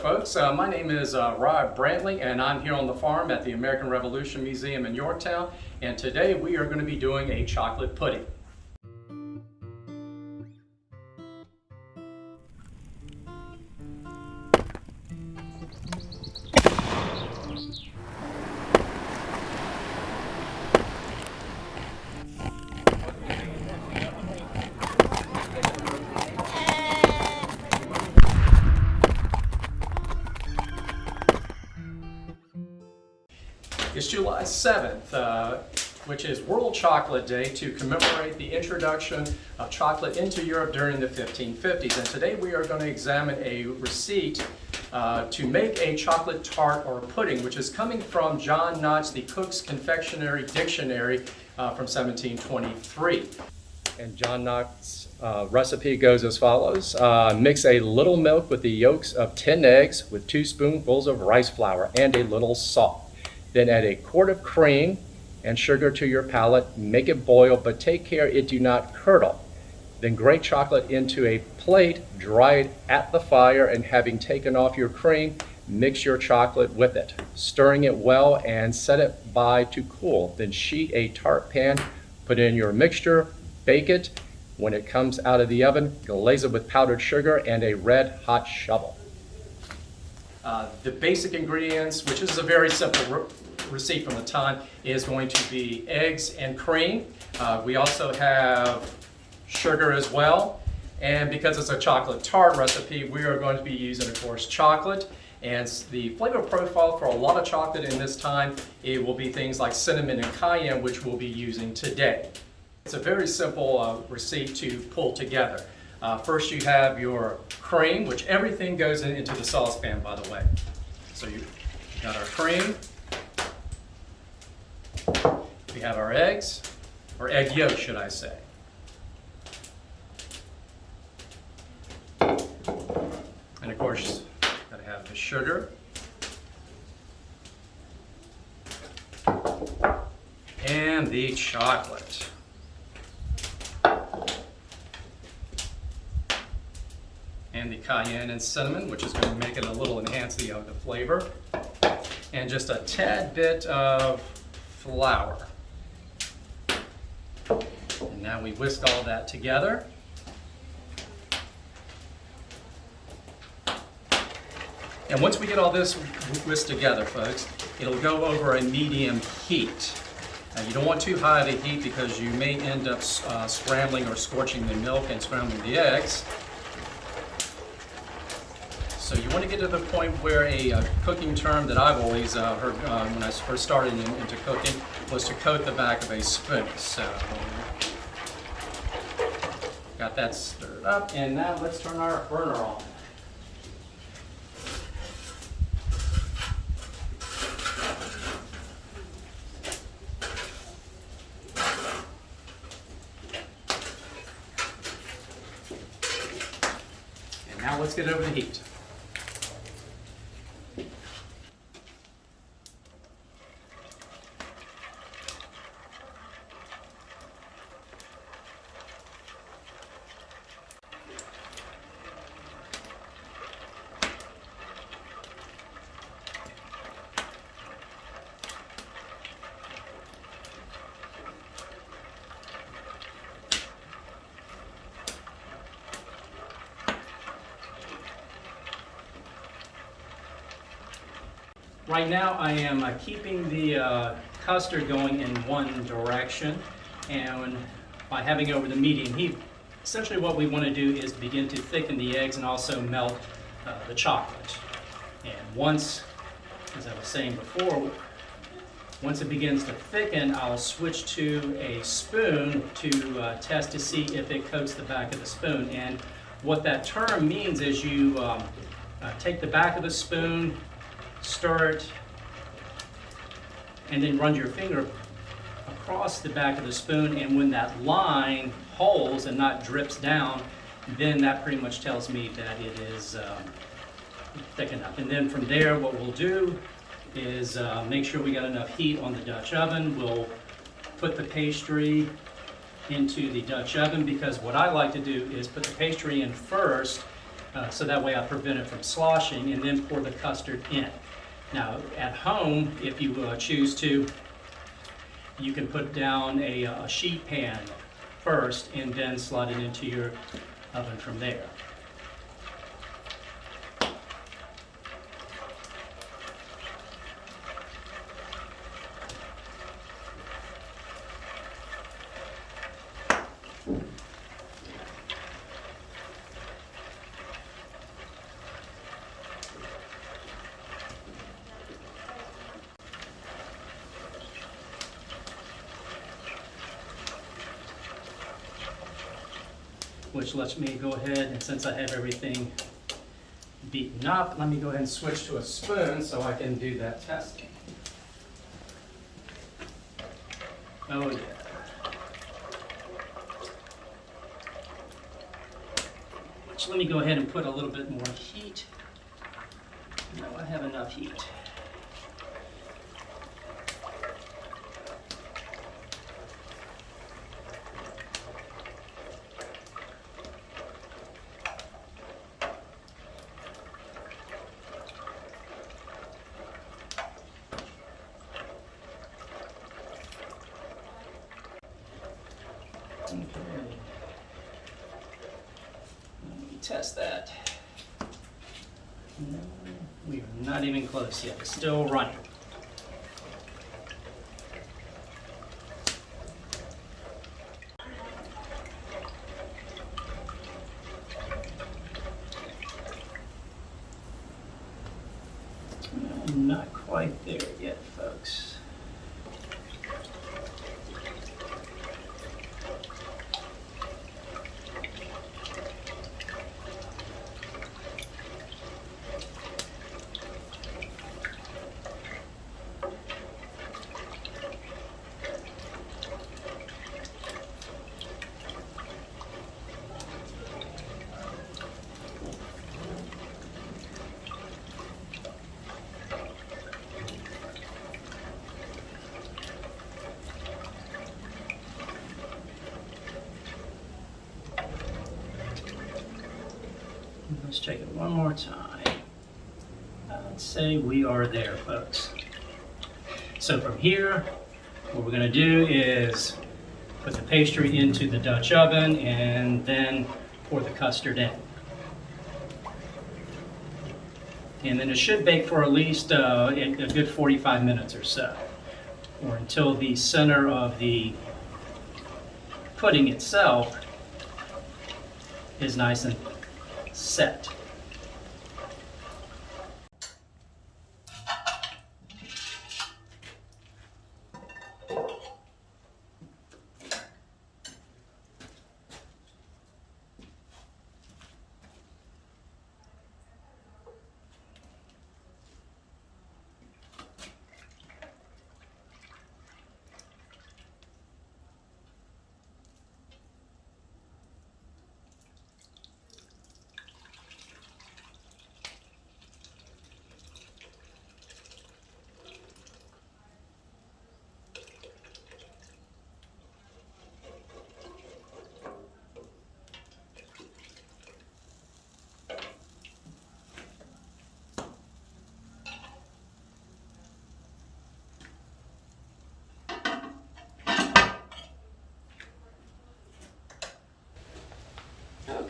folks. My name is Rob Brantley, and I'm here on the farm at the American Revolution Museum in Yorktown. And today we are going to be doing a chocolate pudding. It's July 7th, which is World Chocolate Day, to commemorate the introduction of chocolate into Europe during the 1550s. And today we are going to examine a receipt to make a chocolate tart or pudding, which is coming from John Knott's The Cook's Confectionery Dictionary from 1723. And John Knott's recipe goes as follows. Mix a little milk with the yolks of 10 eggs with 2 spoonfuls of rice flour and a little salt. Then add a quart of cream and sugar to your palate. Make it boil, but take care it do not curdle. Then grate chocolate into a plate, dry it at the fire, and having taken off your cream, mix your chocolate with it, stirring it well and set it by to cool. Then sheet a tart pan, put in your mixture, bake it. When it comes out of the oven, glaze it with powdered sugar and a red hot shovel. The basic ingredients, which is a very simple receipt from the time, is going to be eggs and cream. We also have sugar as well. And because it's a chocolate tart recipe, we are going to be using, of course, chocolate. And the flavor profile for a lot of chocolate in this time, it will be things like cinnamon and cayenne, which we'll be using today. It's a very simple receipt to pull together. First you have your cream, which everything goes into the saucepan, by the way. So you got our cream. We have our eggs, or egg yolk, should I say. And of course, gotta have the sugar. And the chocolate. And the cayenne and cinnamon, which is going to make it a little enhance the flavor. And just a tad bit of flour. And now we whisk all that together. And once we get all this whisked together, folks, it'll go over a medium heat. Now, you don't want too high of a heat because you may end up scrambling or scorching the milk and scrambling the eggs. So you want to get to the point where a cooking term that I've always heard when I first started into cooking was to coat the back of a spoon. So got that stirred up, and now let's turn our burner on. And now let's get over the heat. Right now I am keeping the custard going in one direction, and by having it over the medium heat, essentially what we want to do is begin to thicken the eggs and also melt the chocolate. And once, as I was saying before, once it begins to thicken, I'll switch to a spoon to test to see if it coats the back of the spoon. And what that term means is you take the back of the spoon, stir it, and then run your finger across the back of the spoon, and when that line holds and not drips down, then that pretty much tells me that it is thick enough. And then from there, what we'll do is make sure we got enough heat on the Dutch oven. We'll put the pastry into the Dutch oven, because what I like to do is put the pastry in first so that way I prevent it from sloshing, and then pour the custard in. Now at home, if you choose to, you can put down a sheet pan first and then slide it into your oven from there. Which lets me go ahead, and since I have everything beaten up, let me go ahead and switch to a spoon so I can do that testing. Oh yeah. Which let me go ahead and put a little bit more heat. No, I have enough heat. Okay. Let me test that. No, we are not even close yet. It's still running. Not quite there yet, folks. Let's check it one more time. I'd say we are there, folks. So from here, what we're going to do is put the pastry into the Dutch oven and then pour the custard in. And then it should bake for at least a good 45 minutes or so, or until the center of the pudding itself is nice and set.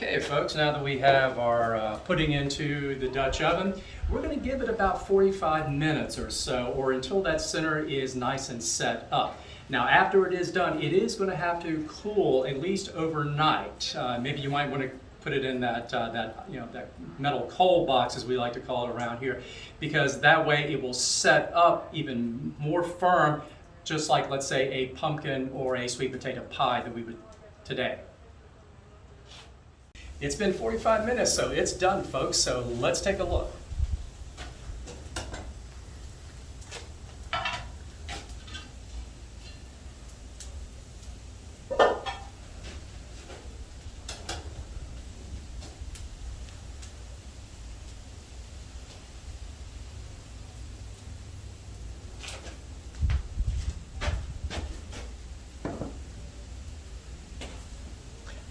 Okay, folks, now that we have our pudding into the Dutch oven, we're going to give it about 45 minutes or so, or until that center is nice and set up. Now, after it is done, it is going to have to cool at least overnight. Maybe you might want to put it in that metal coal box, as we like to call it around here, because that way it will set up even more firm, just like, let's say, a pumpkin or a sweet potato pie that we would today. It's been 45 minutes, so it's done, folks, so let's take a look.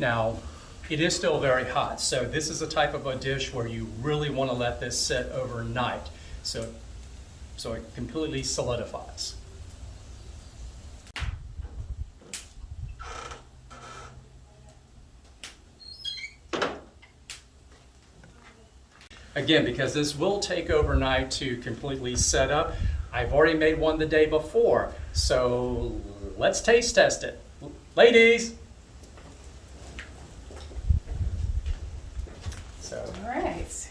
Now, It is still very hot, so this is a type of a dish where you really want to let this sit overnight, so it completely solidifies. Again, because this will take overnight to completely set up, I've already made one the day before, so let's taste test it. Ladies! So, All right.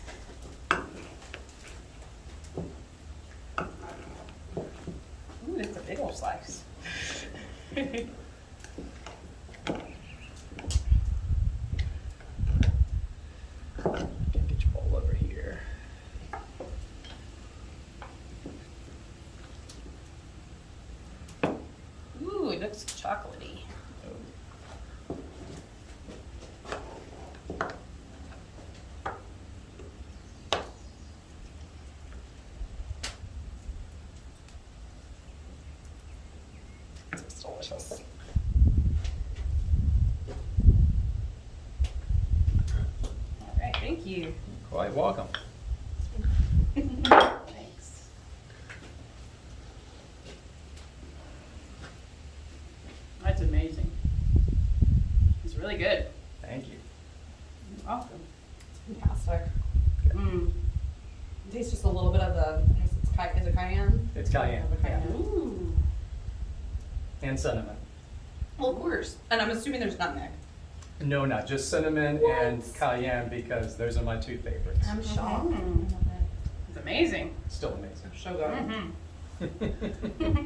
Ooh, it's a big old slice. get your bowl over here. Ooh, it looks chocolatey. It's delicious. All right, thank you. Quite welcome. Thanks. That's amazing. It's really good. Thank you. You're welcome. Fantastic. Mm. It tastes just a little bit of the, I guess it's is it cayenne? It's cayenne, The cayenne. Ooh. and cinnamon. Well, of course. And I'm assuming there's nutmeg. No, not just cinnamon and cayenne, because those are my two favorites. I'm shocked. Mhm. It's amazing. Still amazing. So good. Mm-hmm.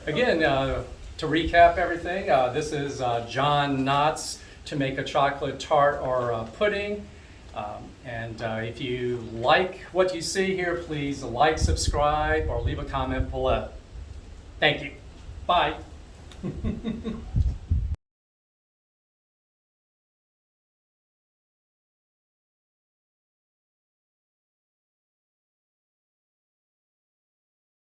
Again, to recap everything, this is John Knott's to make a chocolate tart or pudding. And if you like what you see here, please like, subscribe, or leave a comment below. Thank you. Bye.